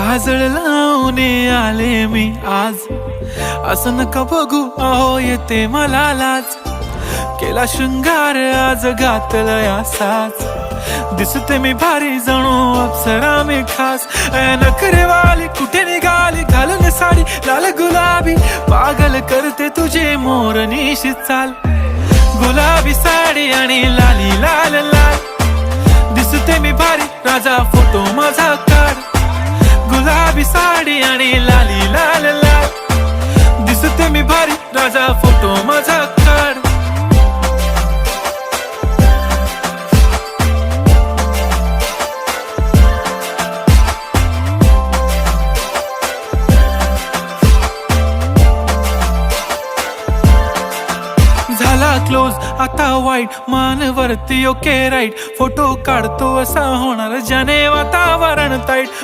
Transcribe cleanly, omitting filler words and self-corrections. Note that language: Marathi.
काजळ लावून आले मी आज, असं नका बघू अहो येते मला लाज. केला शृंगार आज घातलाय असाच, दिसते मी भारी जणू अप्सरा मी खास. नखरेवाली कुठे निघाली घालून साडी लाल गुलाबी, पागल करते तुझे मोरनीशी चाल. गुलाबी साडी आणि लाली लाल लाल, दिसते मी भारी राजा फोटो माझा काढ. गुलाबी साडी आणि लाली लाल लाल, दिसते मी भारी राजा फोटो माझा काढ. झाला क्लोज आता वाईट, मान वरती ओके राईट. फोटो काढतो असा होणार ज्याने वातावरण ताईट.